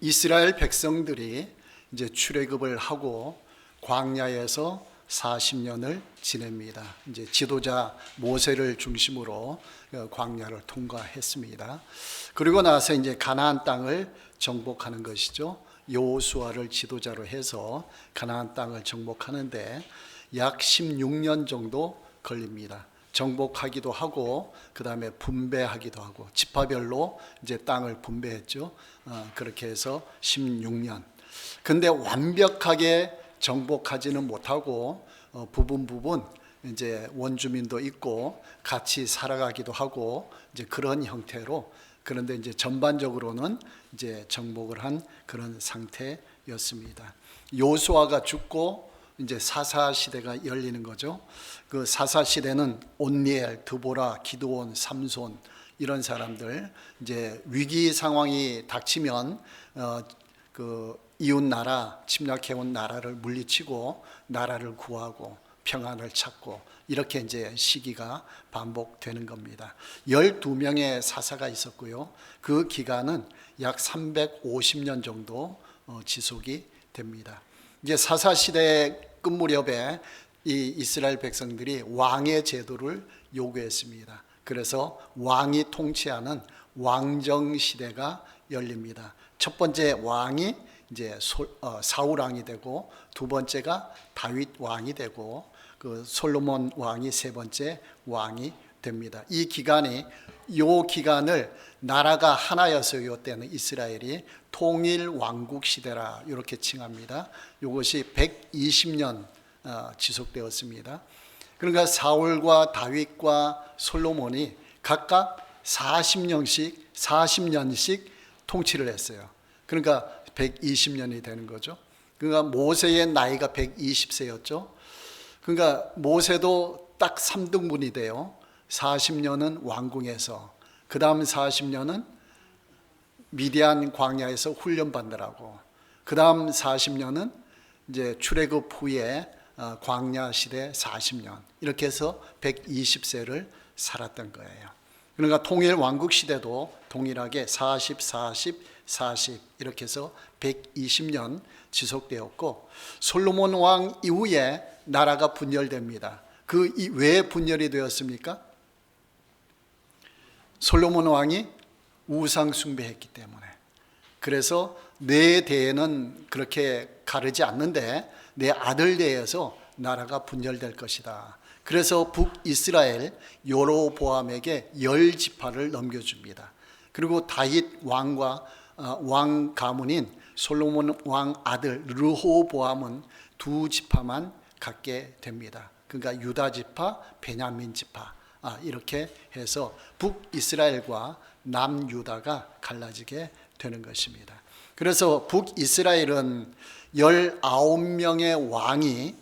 이스라엘 백성들이 이제 출애굽을 하고 광야에서 40년을 지냅니다. 이제 지도자 모세를 중심으로 광야를 통과했습니다. 그리고 나서 이제 가나안 땅을 정복하는 것이죠. 여호수아를 지도자로 해서 가나안 땅을 정복하는데 약 16년 정도 걸립니다. 정복하기도 하고 그 다음에 분배하기도 하고 지파별로 이제 땅을 분배했죠. 그렇게 해서 16년. 근데 완벽하게 정복하지는 못하고 부분 이제 원주민도 있고 같이 살아가기도 하고 이제 그런 형태로, 그런데 이제 전반적으로는 이제 정복을 한 그런 상태였습니다. 요수아가 죽고 이제 사사 시대가 열리는 거죠. 그 사사 시대는 온니엘, 드보라, 기드온, 삼손 이런 사람들, 이제 위기 상황이 닥치면 그 이웃 나라, 침략해온 나라를 물리치고 나라를 구하고 평안을 찾고 이렇게 이제 시기가 반복되는 겁니다. 12명의 사사가 있었고요. 그 기간은 약 350년 정도 지속이 됩니다. 이제 사사 시대 끝 무렵에 이 이스라엘 백성들이 왕의 제도를 요구했습니다. 그래서 왕이 통치하는 왕정 시대가 열립니다. 첫 번째 왕이 이제 사울 왕이 되고, 두 번째가 다윗 왕이 되고, 그 솔로몬 왕이 세 번째 왕이 됩니다. 이 기간이, 요 기간을 나라가 하나여서 요 때는 이스라엘이 통일 왕국 시대라 이렇게 칭합니다. 이것이 120년 지속되었습니다. 그러니까 사울과 다윗과 솔로몬이 각각 40년씩 통치를 했어요. 그러니까 120년이 되는 거죠. 그러니까 모세의 나이가 120세였죠. 그러니까 모세도 딱 3등분이 돼요. 40년은 왕궁에서, 그 다음 40년은 미디안 광야에서 훈련받느라고, 그 다음 40년은 이제 출애굽 후에 광야 시대 40년, 이렇게 해서 120세를 살았던 거예요. 그러니까 통일 왕국 시대도 동일하게 40 이렇게 해서 120년 지속되었고, 솔로몬 왕 이후에 나라가 분열됩니다. 그 왜 분열이 되었습니까? 솔로몬 왕이 우상 숭배했기 때문에. 그래서 내 대에는 그렇게 가르지 않는데 내 아들 대에서 나라가 분열될 것이다. 그래서 북이스라엘 여로보암에게 10지파를 넘겨줍니다. 그리고 다윗 왕과 왕 가문인 솔로몬 왕 아들 르호보암은 2지파만 갖게 됩니다. 그러니까 유다 지파, 베냐민 지파, 이렇게 해서 북이스라엘과 남유다가 갈라지게 되는 것입니다. 그래서 북이스라엘은 19명의 왕이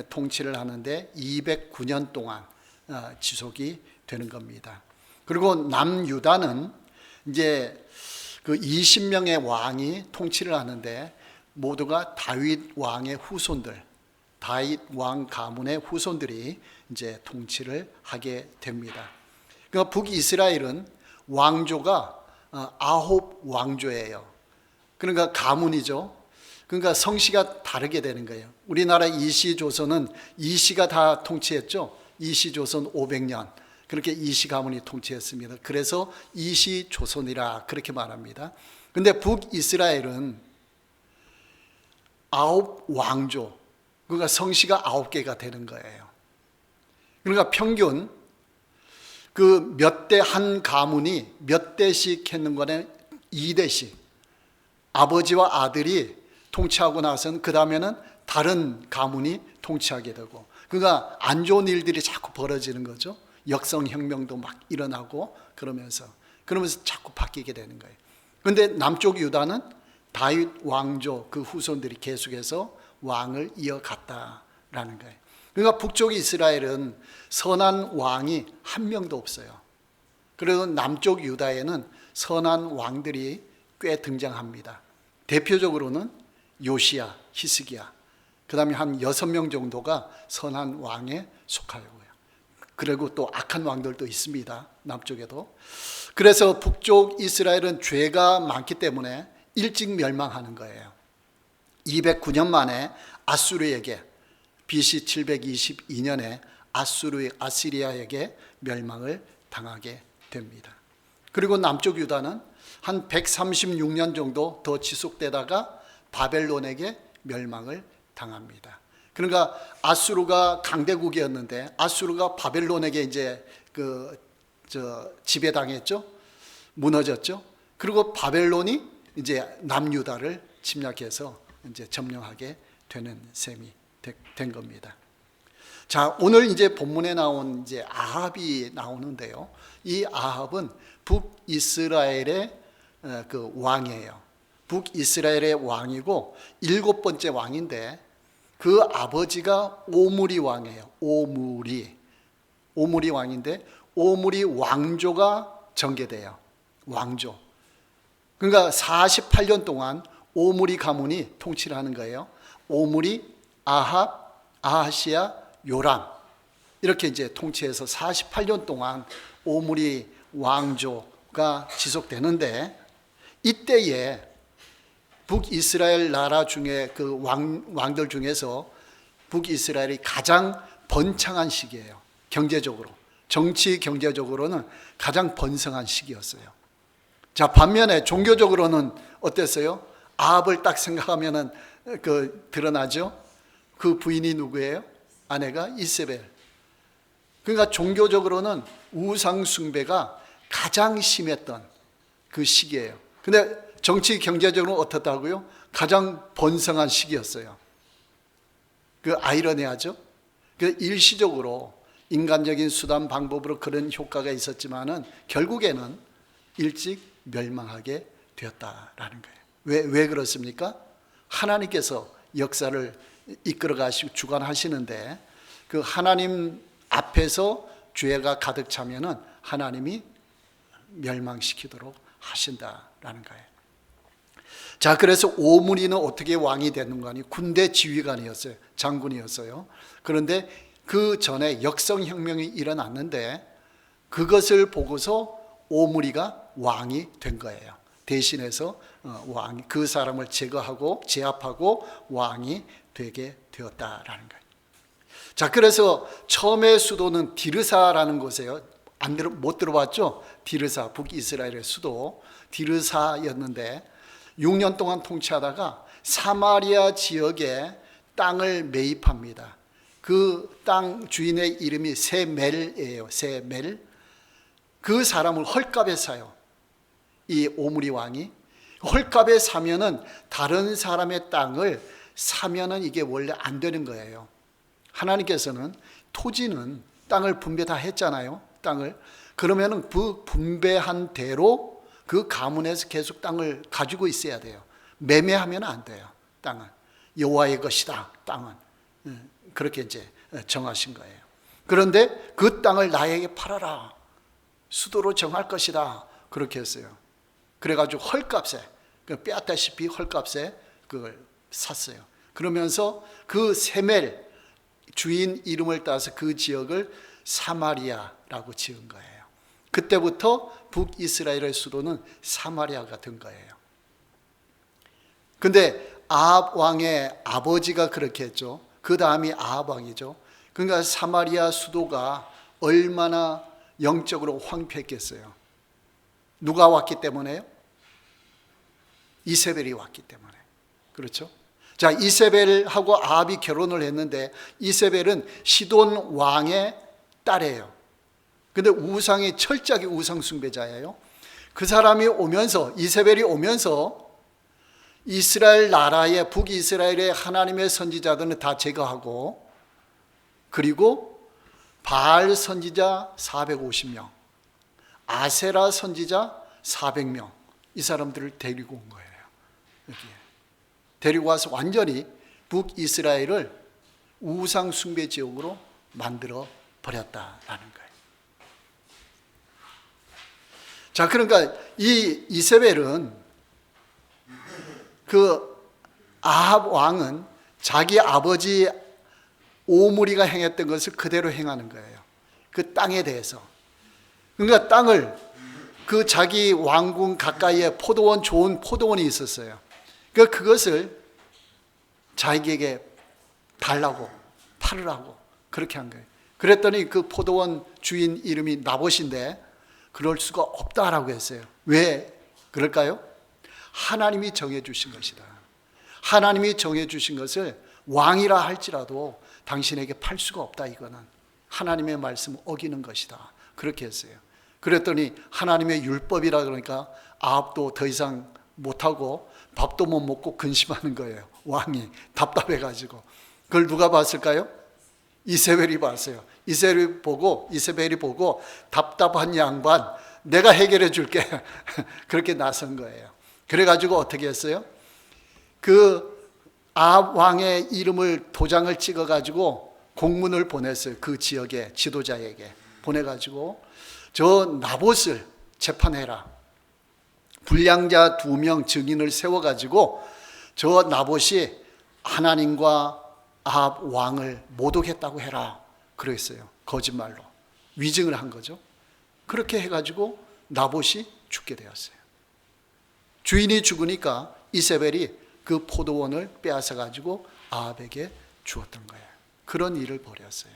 통치를 하는데 209년 동안 지속이 되는 겁니다. 그리고 남유다는 이제 그 20명의 왕이 통치를 하는데 모두가 다윗 왕의 후손들, 다윗 왕 가문의 후손들이 이제 통치를 하게 됩니다. 그러니까 북이스라엘은 왕조가 9 왕조예요. 그러니까 가문이죠. 그러니까 성씨가 다르게 되는 거예요. 우리나라 이시조선은 이시가 다 통치했죠. 이시조선 500년. 그렇게 이시 가문이 통치했습니다. 그래서 이시조선이라 그렇게 말합니다. 근데 북이스라엘은 9 왕조, 그러니까 성씨가 9개가 되는 거예요. 그러니까 평균 그 몇 대 한 가문이 몇 대씩 했는 거는 2대씩. 아버지와 아들이 통치하고 나서는 그 다음에는 다른 가문이 통치하게 되고, 그러니까 안 좋은 일들이 자꾸 벌어지는 거죠. 역성혁명도 막 일어나고 그러면서 자꾸 바뀌게 되는 거예요. 그런데 남쪽 유다는 다윗 왕조 그 후손들이 계속해서 왕을 이어갔다라는 거예요. 그러니까 북쪽 이스라엘은 선한 왕이 한 명도 없어요. 그래도 남쪽 유다에는 선한 왕들이 꽤 등장합니다. 대표적으로는 요시야, 히스기야, 그 다음에 한 6명 정도가 선한 왕에 속하고요. 그리고 또 악한 왕들도 있습니다. 남쪽에도. 그래서 북쪽 이스라엘은 죄가 많기 때문에 일찍 멸망하는 거예요. 209년 만에 아수르에게, BC 722년에 아시리아에게 멸망을 당하게 됩니다. 그리고 남쪽 유다는 한 136년 정도 더 지속되다가 바벨론에게 멸망을 당합니다. 그러니까 아수르가 강대국이었는데 아수르가 바벨론에게 이제 지배당했죠. 무너졌죠. 그리고 바벨론이 이제 남유다를 침략해서 이제 점령하게 되는 셈이 된 겁니다. 자, 오늘 이제 본문에 나온 이제 아합이 나오는데요. 이 아합은 북이스라엘의 그 왕이에요. 북이스라엘의 왕이고 7번째 왕인데 그 아버지가 오므리 왕이에요. 오므리 왕인데 오므리 왕조가 전개돼요. 왕조. 그러니까 48년 동안 오므리 가문이 통치를 하는 거예요. 오므리, 아합, 아하시야, 요람 이렇게 이제 통치해서 48년 동안 오므리 왕조가 지속되는데 이때에 북이스라엘 나라 중에 그 왕들 중에서 북이스라엘이 가장 번창한 시기예요. 경제적으로, 정치 경제적으로는 가장 번성한 시기였어요. 자, 반면에 종교적으로는 어땠어요? 아합을 딱 생각하면은 드러나죠. 그 부인이 누구예요? 아내가 이세벨. 그러니까 종교적으로는 우상 숭배가 가장 심했던 그 시기예요. 근데 정치 경제적으로 어떻다고요? 가장 번성한 시기였어요. 아이러니하죠? 일시적으로 인간적인 수단 방법으로 그런 효과가 있었지만은 결국에는 일찍 멸망하게 되었다라는 거예요. 왜 그렇습니까? 하나님께서 역사를 이끌어 가시고 주관하시는데 그 하나님 앞에서 죄가 가득 차면은 하나님이 멸망시키도록 하신다라는 거예요. 자, 그래서 오므리는 어떻게 왕이 되는가 하니 군대 지휘관이었어요. 장군이었어요. 그런데 그 전에 역성혁명이 일어났는데 그것을 보고서 오므리가 왕이 된 거예요. 대신해서 그 사람을 제압하고 왕이 되게 되었다라는 거예요. 자, 그래서 처음에 수도는 디르사라는 곳이에요. 못 들어봤죠? 디르사, 북이스라엘의 수도 디르사였는데 6년 동안 통치하다가 사마리아 지역에 땅을 매입합니다. 그 땅 주인의 이름이 세멜이에요. 세멜. 그 사람을 헐값에 사요. 이 오므리 왕이 헐값에 사면은 다른 사람의 땅을 사면은 이게 원래 안 되는 거예요. 하나님께서는 토지는 땅을 분배 다 했잖아요. 땅을. 그러면은 그 분배한 대로 그 가문에서 계속 땅을 가지고 있어야 돼요. 매매하면 안 돼요. 땅은 여호와의 것이다. 땅은 그렇게 이제 정하신 거예요. 그런데 그 땅을 나에게 팔아라. 수도로 정할 것이다. 그렇게 했어요. 그래가지고 헐값에 빼앗다시피 헐값에 그걸 샀어요. 그러면서 그 세멜 주인 이름을 따서 그 지역을 사마리아라고 지은 거예요. 그때부터 북이스라엘의 수도는 사마리아가 된 거예요. 근데 아합 왕의 아버지가 그렇게 했죠. 그 다음이 아합 왕이죠. 그러니까 사마리아 수도가 얼마나 영적으로 황폐했겠어요. 누가 왔기 때문에요? 이세벨이 왔기 때문에. 그렇죠? 자, 이세벨하고 아합이 결혼을 했는데 이세벨은 시돈 왕의 딸이에요. 근데 철저하게 우상 숭배자예요. 그 사람이 오면서, 이세벨이 오면서 이스라엘 나라의 북이스라엘의 하나님의 선지자들은 다 제거하고 그리고 바알 선지자 450명, 아세라 선지자 400명 이 사람들을 데리고 온 거예요. 여기에. 데리고 와서 완전히 북이스라엘을 우상 숭배 지역으로 만들어 버렸다라는 거예요. 자, 그러니까 이 이세벨은 그 아합 왕은 자기 아버지 오므리가 행했던 것을 그대로 행하는 거예요. 그 땅에 대해서. 그러니까 땅을 그 자기 왕궁 가까이에 포도원, 좋은 포도원이 있었어요. 그것을 자기에게 달라고, 팔으라고 그렇게 한 거예요. 그랬더니 그 포도원 주인 이름이 나봇인데 그럴 수가 없다라고 했어요. 왜 그럴까요? 하나님이 정해주신 것이다. 하나님이 정해주신 것을 왕이라 할지라도 당신에게 팔 수가 없다. 이거는 하나님의 말씀을 어기는 것이다. 그렇게 했어요. 그랬더니 하나님의 율법이라 그러니까 아합도 더 이상 못하고 밥도 못 먹고 근심하는 거예요. 왕이 답답해가지고. 그걸 누가 봤을까요? 이세벨이 봤어요. 이세벨이 보고 답답한 양반 내가 해결해 줄게. 그렇게 나선 거예요. 그래가지고 어떻게 했어요? 그 아합 왕의 이름을 도장을 찍어가지고 공문을 보냈어요. 그 지역의 지도자에게 보내가지고 저 나봇을 재판해라. 불량자 2명 증인을 세워가지고 저 나봇이 하나님과 아합 왕을 모독했다고 해라. 그랬어요. 거짓말로 위증을 한 거죠. 그렇게 해가지고 나봇이 죽게 되었어요. 주인이 죽으니까 이세벨이 그 포도원을 빼앗아가지고 아합에게 주었던 거예요. 그런 일을 벌였어요.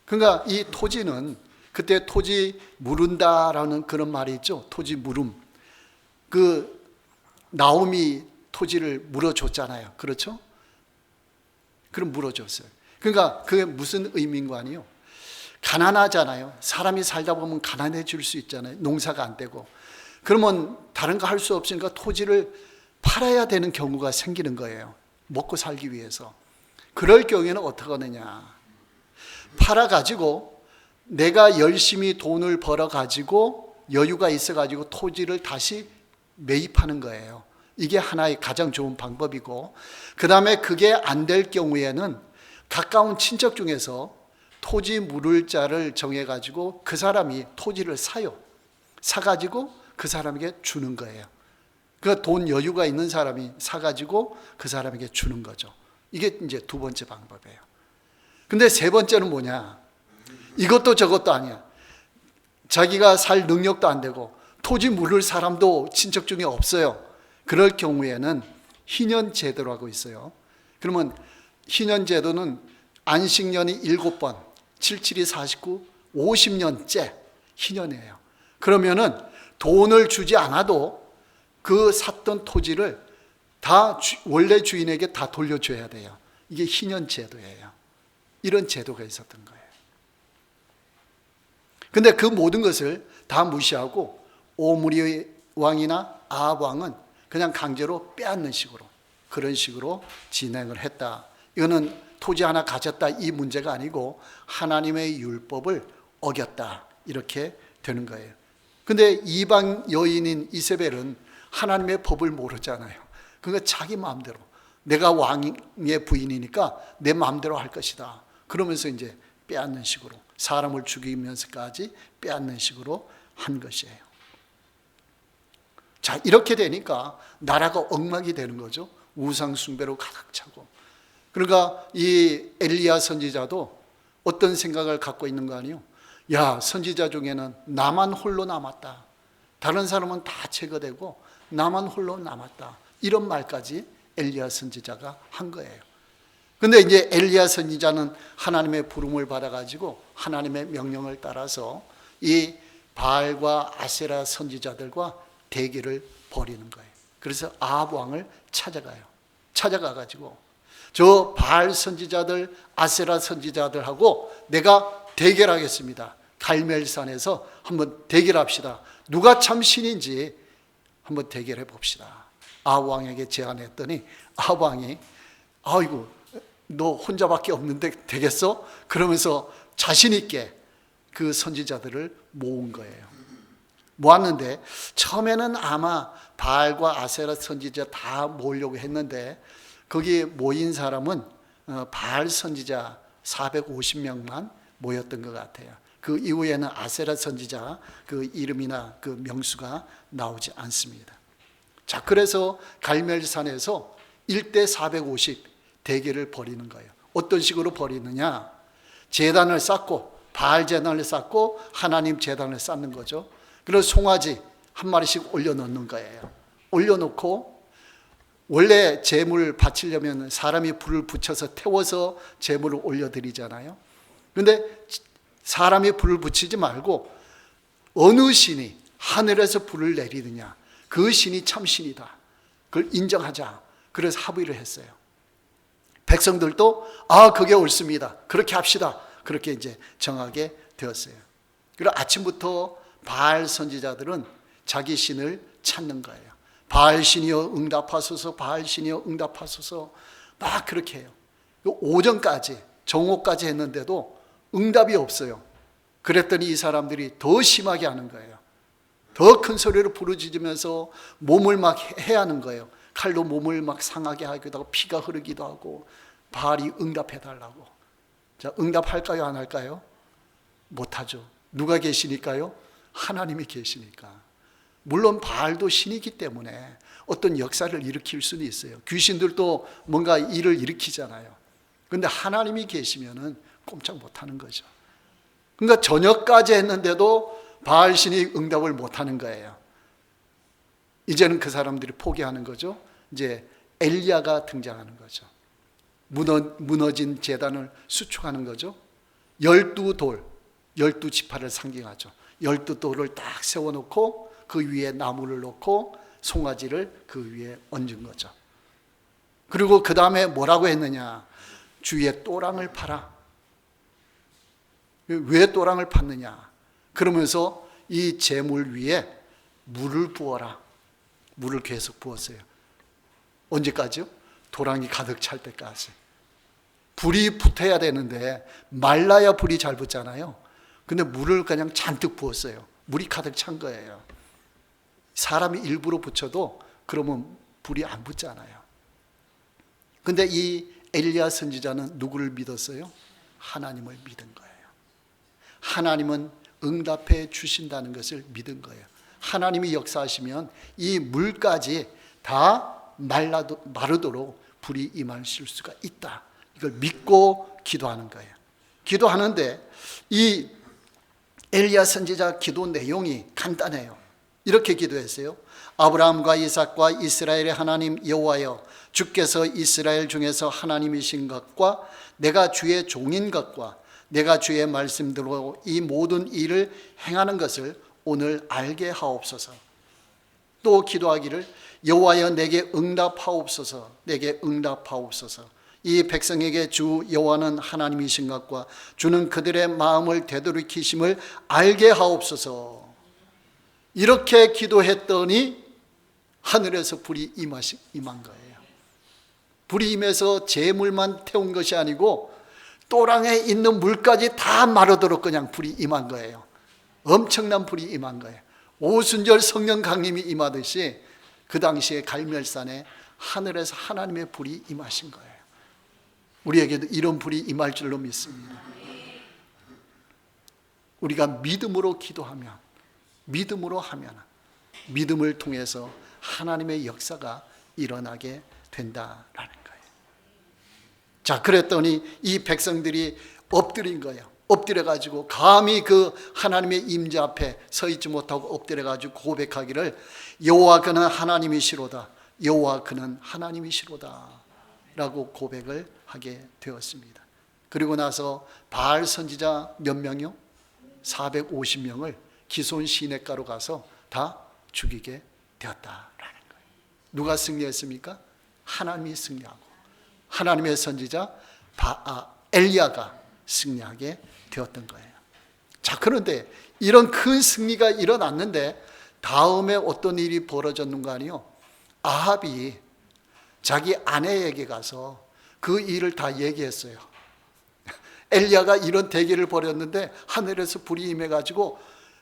그러니까 이 토지는 그때 토지 무른다라는 그런 말이 있죠. 토지 물음. 그 나오미 토지를 물어줬잖아요. 그렇죠? 그럼 물어줬어요. 그러니까 그게 무슨 의미인 거 아니에요? 가난하잖아요. 사람이 살다 보면 가난해질 수 있잖아요. 농사가 안 되고. 그러면 다른 거 할 수 없으니까 토지를 팔아야 되는 경우가 생기는 거예요. 먹고 살기 위해서. 그럴 경우에는 어떻게 하느냐. 팔아가지고 내가 열심히 돈을 벌어가지고 여유가 있어가지고 토지를 다시 매입하는 거예요. 이게 하나의 가장 좋은 방법이고, 그 다음에 그게 안 될 경우에는 가까운 친척 중에서 토지 물을 자를 정해가지고 그 사람이 토지를 사요. 사가지고 그 사람에게 주는 거예요. 그 돈 여유가 있는 사람이 사가지고 그 사람에게 주는 거죠. 이게 이제 두 번째 방법이에요. 근데 세 번째는 뭐냐? 이것도 저것도 아니야. 자기가 살 능력도 안 되고 토지 물을 사람도 친척 중에 없어요. 그럴 경우에는 희년제도라고 있어요. 그러면 희년제도는 안식년이 7번, 77이 49, 50년째 희년이에요. 그러면은 돈을 주지 않아도 그 샀던 토지를 다 원래 주인에게 다 돌려줘야 돼요. 이게 희년제도예요. 이런 제도가 있었던 거예요. 근데 그 모든 것을 다 무시하고 오므리 왕이나 아합 왕은 그냥 강제로 빼앗는 식으로, 그런 식으로 진행을 했다. 이거는 토지 하나 가졌다 이 문제가 아니고 하나님의 율법을 어겼다 이렇게 되는 거예요. 근데 이방 여인인 이세벨은 하나님의 법을 모르잖아요. 그러니까 자기 마음대로 내가 왕의 부인이니까 내 마음대로 할 것이다. 그러면서 이제 빼앗는 식으로 사람을 죽이면서까지 빼앗는 식으로 한 것이에요. 자, 이렇게 되니까 나라가 엉망이 되는 거죠. 우상 숭배로 가득 차고. 그러니까 이 엘리야 선지자도 어떤 생각을 갖고 있는 거 아니에요? 야, 선지자 중에는 나만 홀로 남았다. 다른 사람은 다 제거되고 나만 홀로 남았다. 이런 말까지 엘리야 선지자가 한 거예요. 근데 이제 엘리야 선지자는 하나님의 부름을 받아가지고 하나님의 명령을 따라서 이 바알과 아세라 선지자들과 대결을 벌이는 거예요. 그래서 아합 왕을 찾아가요. 찾아가가지고 저 바알 선지자들, 아세라 선지자들하고 내가 대결하겠습니다. 갈멜산에서 한번 대결합시다. 누가 참 신인지 한번 대결해 봅시다. 아합 왕에게 제안했더니 아합 왕이 아이고 너 혼자밖에 없는데 되겠어? 그러면서 자신 있게 그 선지자들을 모은 거예요. 모았는데 처음에는 아마 바알과 아세라 선지자 다 모으려고 했는데 거기 모인 사람은 바알 선지자 450명만 모였던 것 같아요. 그 이후에는 아세라 선지자 그 이름이나 그 명수가 나오지 않습니다. 자, 그래서 갈멜산에서 1대 450 대결을 벌이는 거예요. 어떤 식으로 벌이느냐? 제단을 쌓고 바알 제단을 쌓고 하나님 제단을 쌓는 거죠. 그래서 송아지 한 마리씩 올려놓는 거예요. 올려놓고 원래 제물 바치려면 사람이 불을 붙여서 태워서 제물을 올려드리잖아요. 그런데 사람이 불을 붙이지 말고 어느 신이 하늘에서 불을 내리느냐, 그 신이 참 신이다, 그걸 인정하자. 그래서 합의를 했어요. 백성들도 그게 옳습니다, 그렇게 합시다, 그렇게 이제 정하게 되었어요. 그리고 아침부터 바알 선지자들은 자기 신을 찾는 거예요. 바알 신이여 응답하소서, 바알 신이여 응답하소서, 막 그렇게 해요. 오전까지, 정오까지 했는데도 응답이 없어요. 그랬더니 이 사람들이 더 심하게 하는 거예요. 더 큰 소리로 부르짖으면서 몸을 막 해하는 거예요. 칼로 몸을 막 상하게 하기도 하고 피가 흐르기도 하고, 바알이 응답해 달라고. 자, 응답할까요, 안 할까요? 못하죠. 누가 계시니까요? 하나님이 계시니까. 물론 바알도 신이기 때문에 어떤 역사를 일으킬 수는 있어요. 귀신들도 뭔가 일을 일으키잖아요. 그런데 하나님이 계시면은 꼼짝 못하는 거죠. 그러니까 저녁까지 했는데도 바알 신이 응답을 못하는 거예요. 이제는 그 사람들이 포기하는 거죠. 이제 엘리야가 등장하는 거죠. 무너진 제단을 수축하는 거죠. 12돌, 12지파를 상징하죠. 12돌을 딱 세워놓고 그 위에 나무를 놓고 송아지를 그 위에 얹은 거죠. 그리고 그 다음에 뭐라고 했느냐? 주위에 또랑을 파라. 왜 또랑을 팠느냐? 그러면서 이 제물 위에 물을 부어라. 물을 계속 부었어요. 언제까지요? 도랑이 가득 찰 때까지. 불이 붙어야 되는데 말라야 불이 잘 붙잖아요. 근데 물을 그냥 잔뜩 부었어요. 물이 가득 찬 거예요. 사람이 일부러 붙여도 그러면 불이 안 붙잖아요. 근데 이 엘리야 선지자는 누구를 믿었어요? 하나님을 믿은 거예요. 하나님은 응답해 주신다는 것을 믿은 거예요. 하나님이 역사하시면 이 물까지 다 마르도록 불이 임하실 수가 있다. 이걸 믿고 기도하는 거예요. 기도하는데 이 엘리야 선지자 기도 내용이 간단해요. 이렇게 기도했어요. 아브라함과 이삭과 이스라엘의 하나님 여호와여, 주께서 이스라엘 중에서 하나님이신 것과 내가 주의 종인 것과 내가 주의 말씀대로 이 모든 일을 행하는 것을 오늘 알게 하옵소서. 또 기도하기를 여호와여 내게 응답하옵소서, 내게 응답하옵소서. 이 백성에게 주 여호와는 하나님이신 것과 주는 그들의 마음을 되돌이키심을 알게 하옵소서. 이렇게 기도했더니 하늘에서 불이 임한 거예요. 불이 임해서 제물만 태운 것이 아니고 또랑에 있는 물까지 다 마르도록 그냥 불이 임한 거예요. 엄청난 불이 임한 거예요. 오순절 성령 강림이 임하듯이 그 당시에 갈멜산에 하늘에서 하나님의 불이 임하신 거예요. 우리에게도 이런 불이 임할 줄로 믿습니다. 우리가 믿음으로 기도하면, 믿음으로 하면 믿음을 통해서 하나님의 역사가 일어나게 된다라는 거예요. 자, 그랬더니 이 백성들이 엎드린 거예요. 엎드려가지고 감히 그 하나님의 임재 앞에 서 있지 못하고 엎드려가지고 고백하기를 여호와 그는 하나님이시로다, 여호와 그는 하나님이시로다 라고 고백을 하게 되었습니다. 그리고 나서 바알 선지자 몇 명이요? 450명을 기손 시냇가로 가서 다 죽이게 되었다라는 거예요. 누가 승리했습니까? 하나님이 승리하고 하나님의 선지자 엘리야가 승리하게 되었던 거예요. 자, 그런데 이런 큰 승리가 일어났는데 다음에 어떤 일이 벌어졌는가 하니요, 아합이 자기 아내에게 가서 그 일을 다 얘기했어요. 엘리야가 이런 대기를 벌였는데 하늘에서 불이 임해가지고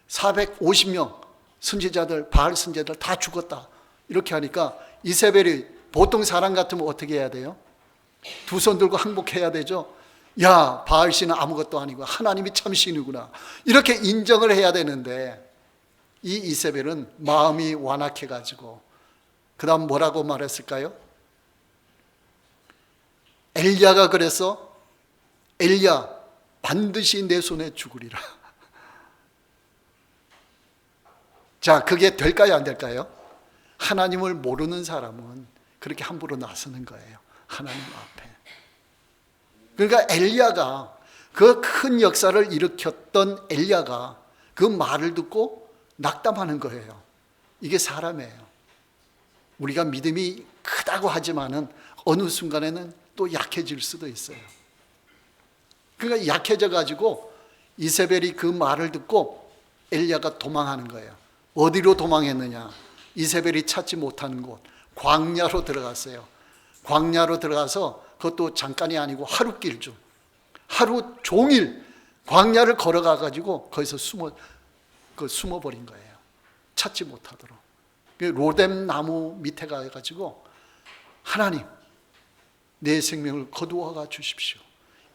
450명 선지자들, 바알 선지자들 다 죽었다. 이렇게 하니까 이세벨이 보통 사람 같으면 어떻게 해야 돼요? 두 손 들고 항복해야 되죠. 야, 바알 신은 아무것도 아니고 하나님이 참 신이구나, 이렇게 인정을 해야 되는데 이 이세벨은 마음이 완악해가지고 그 다음 뭐라고 말했을까요? 엘리야가 그래서 엘리야 반드시 내 손에 죽으리라. 자, 그게 될까요, 안 될까요? 하나님을 모르는 사람은 그렇게 함부로 나서는 거예요. 하나님 앞에. 그러니까 엘리야가, 그 큰 역사를 일으켰던 엘리야가 그 말을 듣고 낙담하는 거예요. 이게 사람이에요. 우리가 믿음이 크다고 하지만은 어느 순간에는 또 약해질 수도 있어요. 그러니까 약해져 가지고 이세벨이 그 말을 듣고 엘리야가 도망하는 거예요. 어디로 도망했느냐? 이세벨이 찾지 못하는 곳, 광야로 들어갔어요. 광야로 들어가서 그것도 잠깐이 아니고 하루 길 중, 하루 종일 광야를 걸어가 가지고 거기서 숨어버린 거예요. 찾지 못하도록. 로뎀 나무 밑에 가가지고 하나님, 내 생명을 거두어가 주십시오.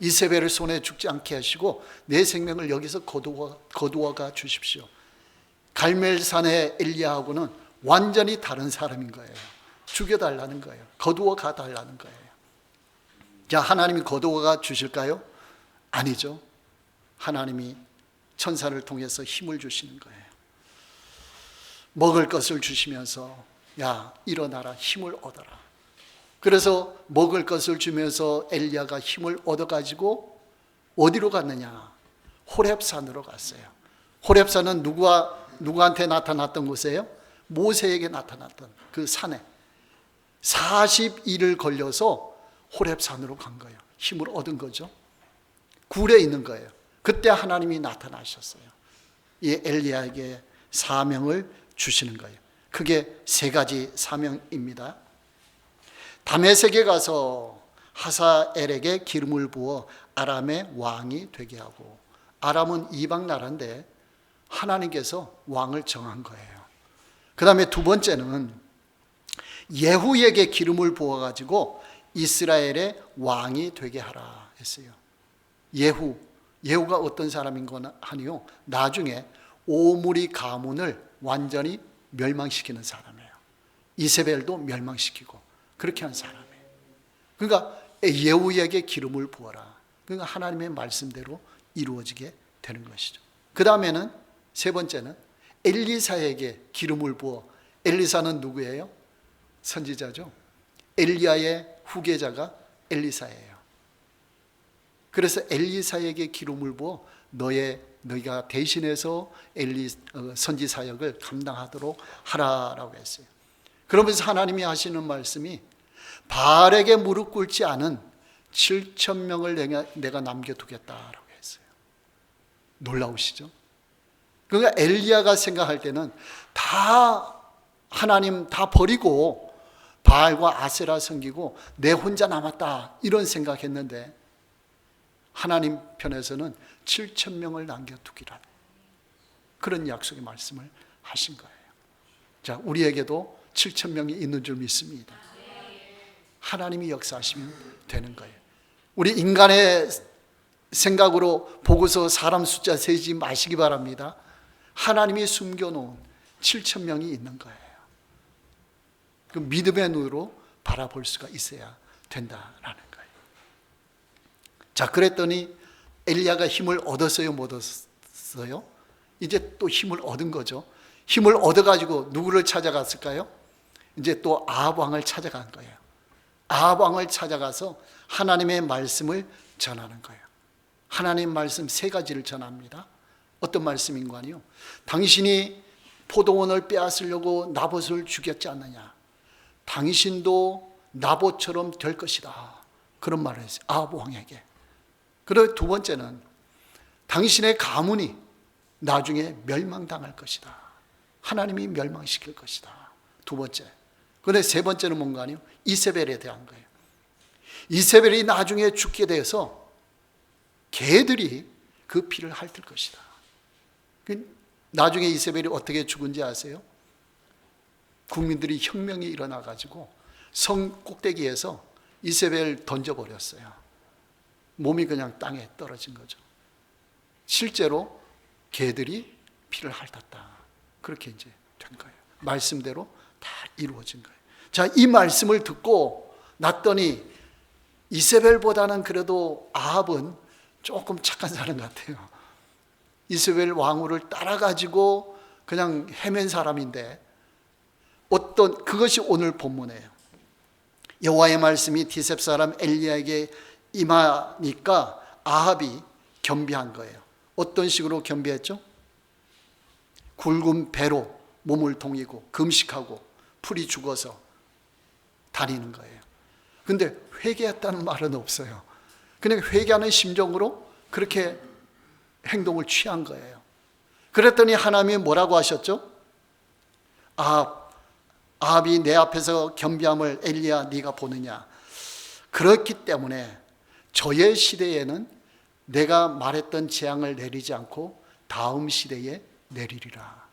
이세벨을 손에 죽지 않게 하시고 내 생명을 여기서 거두어가 주십시오. 갈멜산의 엘리야하고는 완전히 다른 사람인 거예요. 죽여달라는 거예요. 거두어가 달라는 거예요. 자, 하나님이 거두어가 주실까요? 아니죠. 하나님이 천사를 통해서 힘을 주시는 거예요. 먹을 것을 주시면서 야, 일어나라, 힘을 얻어라. 그래서 먹을 것을 주면서 엘리야가 힘을 얻어가지고 어디로 갔느냐? 호렙산으로 갔어요. 호렙산은 누구한테 나타났던 곳이에요? 모세에게 나타났던 그 산에 40일을 걸려서 호렙산으로 간 거예요. 힘을 얻은 거죠. 굴에 있는 거예요. 그때 하나님이 나타나셨어요. 이 엘리야에게 사명을 주시는 거예요. 그게 세 가지 사명입니다. 다메섹에 가서 하사엘에게 기름을 부어 아람의 왕이 되게 하고, 아람은 이방 나라인데 하나님께서 왕을 정한 거예요. 그 다음에 두 번째는 예후에게 기름을 부어가지고 이스라엘의 왕이 되게 하라 했어요. 예후가 어떤 사람인 건 아니요, 나중에 오므리 가문을 완전히 멸망시키는 사람이에요. 이세벨도 멸망시키고 그렇게 한 사람이에요. 그러니까 예후에게 기름을 부어라. 그러니까 하나님의 말씀대로 이루어지게 되는 것이죠. 그 다음에는 세 번째는 엘리사에게 기름을 부어. 엘리사는 누구예요? 선지자죠. 엘리야의 후계자가 엘리사예요. 그래서 엘리사에게 기름을 부어 너희가 대신해서 선지 사역을 감당하도록 하라라고 했어요. 그러면서 하나님이 하시는 말씀이 바알에게 무릎 꿇지 않은 7,000명을 내가 남겨두겠다라고 했어요. 놀라우시죠? 그러니까 엘리야가 생각할 때는 다 하나님 다 버리고 바알과 아세라 섬기고 내 혼자 남았다 이런 생각했는데 하나님 편에서는 7,000명을 남겨두기란 그런 약속의 말씀을 하신 거예요. 자, 우리에게도 7,000명이 있는 줄 믿습니다. 하나님이 역사하시면 되는 거예요. 우리 인간의 생각으로 보고서 사람 숫자 세지 마시기 바랍니다. 하나님이 숨겨놓은 7,000명이 있는 거예요. 그 믿음의 눈으로 바라볼 수가 있어야 된다라는 거예요. 자, 그랬더니 엘리야가 힘을 얻었어요, 못 얻었어요? 이제 또 힘을 얻은 거죠. 힘을 얻어가지고 누구를 찾아갔을까요? 이제 또 아합 왕을 찾아간 거예요. 아합 왕을 찾아가서 하나님의 말씀을 전하는 거예요. 하나님 말씀 세 가지를 전합니다. 어떤 말씀인가요? 당신이 포도원을 빼앗으려고 나봇을 죽였지 않느냐? 당신도 나봇처럼 될 것이다. 그런 말을 했어요. 아합 왕에게. 그리고 두 번째는 당신의 가문이 나중에 멸망당할 것이다. 하나님이 멸망시킬 것이다. 두 번째. 그런데 세 번째는 뭔가요? 이세벨에 대한 거예요. 이세벨이 나중에 죽게 돼서 개들이 그 피를 핥을 것이다. 나중에 이세벨이 어떻게 죽은지 아세요? 국민들이 혁명이 일어나가지고 성 꼭대기에서 이세벨 던져버렸어요. 몸이 그냥 땅에 떨어진 거죠. 실제로 개들이 피를 핥았다. 그렇게 이제 된 거예요. 말씀대로 다 이루어진 거예요. 자, 이 말씀을 듣고 났더니 이세벨보다는 그래도 아합은 조금 착한 사람 같아요. 이세벨 왕후를 따라가지고 그냥 헤맨 사람인데 어떤 그것이 오늘 본문이에요. 여호와의 말씀이 디셉 사람 엘리야에게 임하니까 아합이 겸비한 거예요. 어떤 식으로 겸비했죠? 굵은 배로 몸을 동이고 금식하고 풀이 죽어서 다니는 거예요. 근데 회개했다는 말은 없어요. 그냥 회개하는 심정으로 그렇게 행동을 취한 거예요. 그랬더니 하나님이 뭐라고 하셨죠? 아합이 내 앞에서 겸비함을 엘리야 네가 보느냐? 그렇기 때문에 저의 시대에는 내가 말했던 재앙을 내리지 않고 다음 시대에 내리리라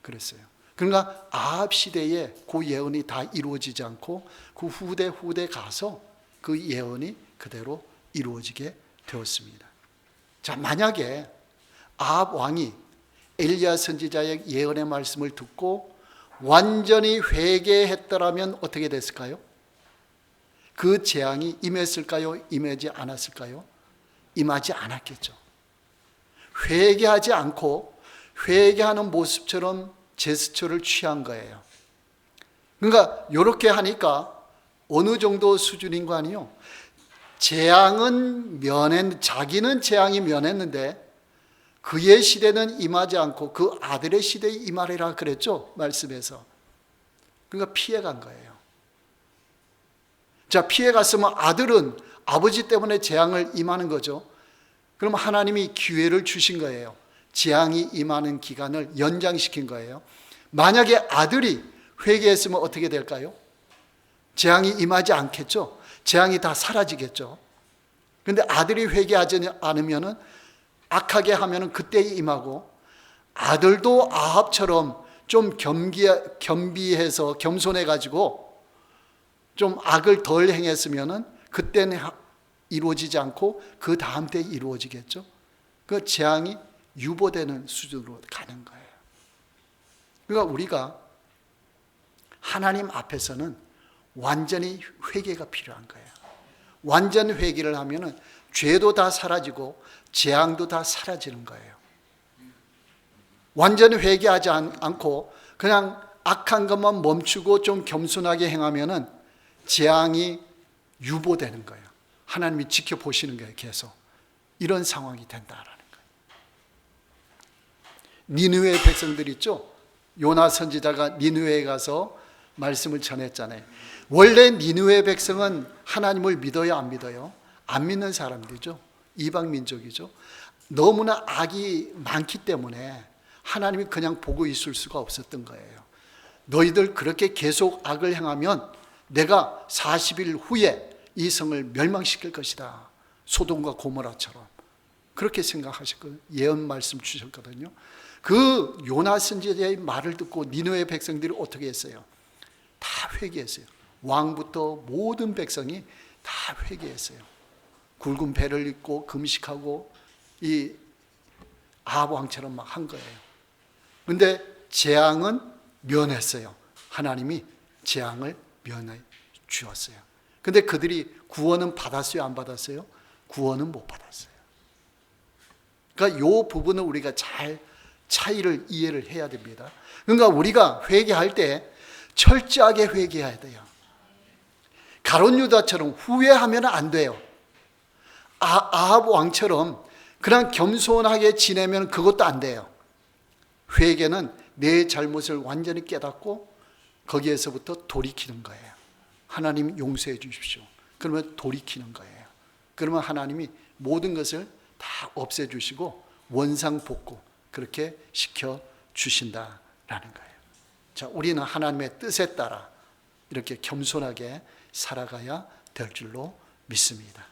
그랬어요. 그러니까 아합 시대에 그 예언이 다 이루어지지 않고 그 후대 가서 그 예언이 그대로 이루어지게 되었습니다. 자, 만약에 아합 왕이 엘리야 선지자의 예언의 말씀을 듣고 완전히 회개했더라면 어떻게 됐을까요? 그 재앙이 임했을까요? 임하지 않았을까요? 임하지 않았겠죠. 회개하지 않고 회개하는 모습처럼 제스처를 취한 거예요. 그러니까 이렇게 하니까 어느 정도 수준인 거 아니에요? 자기는 재앙이 면했는데 그의 시대는 임하지 않고 그 아들의 시대에 임하리라 그랬죠, 말씀에서. 그러니까 피해간 거예요. 자, 피해갔으면 아들은 아버지 때문에 재앙을 임하는 거죠. 그럼 하나님이 기회를 주신 거예요. 재앙이 임하는 기간을 연장시킨 거예요. 만약에 아들이 회개했으면 어떻게 될까요? 재앙이 임하지 않겠죠. 재앙이 다 사라지겠죠. 그런데 아들이 회개하지 않으면 악하게 하면 그때 임하고, 아들도 아합처럼 좀 겸비해서 겸손해가지고 좀 악을 덜 행했으면 그때는 이루어지지 않고 그 다음 때에 이루어지겠죠. 그 재앙이 유보되는 수준으로 가는 거예요. 그러니까 우리가 하나님 앞에서는 완전히 회개가 필요한 거예요. 완전 회개를 하면 죄도 다 사라지고 재앙도 다 사라지는 거예요. 완전히 회개하지 않고 그냥 악한 것만 멈추고 좀 겸손하게 행하면 재앙이 유보되는 거예요. 하나님이 지켜보시는 거예요. 계속 이런 상황이 된다라는 거예요. 니느웨 백성들 있죠? 요나 선지자가 니느웨에 가서 말씀을 전했잖아요. 원래 니느웨 백성은 하나님을 믿어요, 안 믿어요? 안 믿는 사람들이죠. 이방 민족이죠. 너무나 악이 많기 때문에 하나님이 그냥 보고 있을 수가 없었던 거예요. 너희들 그렇게 계속 악을 행하면 내가 40일 후에 이 성을 멸망시킬 것이다. 소돔과 고모라처럼. 그렇게 생각하셨거든요. 예언 말씀 주셨거든요. 그 요나 선지자의 말을 듣고 니느웨 백성들이 어떻게 했어요? 다 회개했어요. 왕부터 모든 백성이 다 회개했어요. 굵은 배를 입고 금식하고 이 아합 왕처럼 막 한 거예요. 그런데 재앙은 면했어요. 하나님이 재앙을 면해 주었어요. 근데 그들이 구원은 받았어요, 안 받았어요? 구원은 못 받았어요. 그러니까 이 부분을 우리가 잘 차이를 이해를 해야 됩니다. 그러니까 우리가 회개할 때 철저하게 회개해야 돼요. 가룟 유다처럼 후회하면 안 돼요. 아합 왕처럼 그냥 겸손하게 지내면 그것도 안 돼요. 회개는 내 잘못을 완전히 깨닫고 거기에서부터 돌이키는 거예요. 하나님 용서해 주십시오. 그러면 돌이키는 거예요. 그러면 하나님이 모든 것을 다 없애주시고 원상복구 그렇게 시켜주신다라는 거예요. 자, 우리는 하나님의 뜻에 따라 이렇게 겸손하게 살아가야 될 줄로 믿습니다.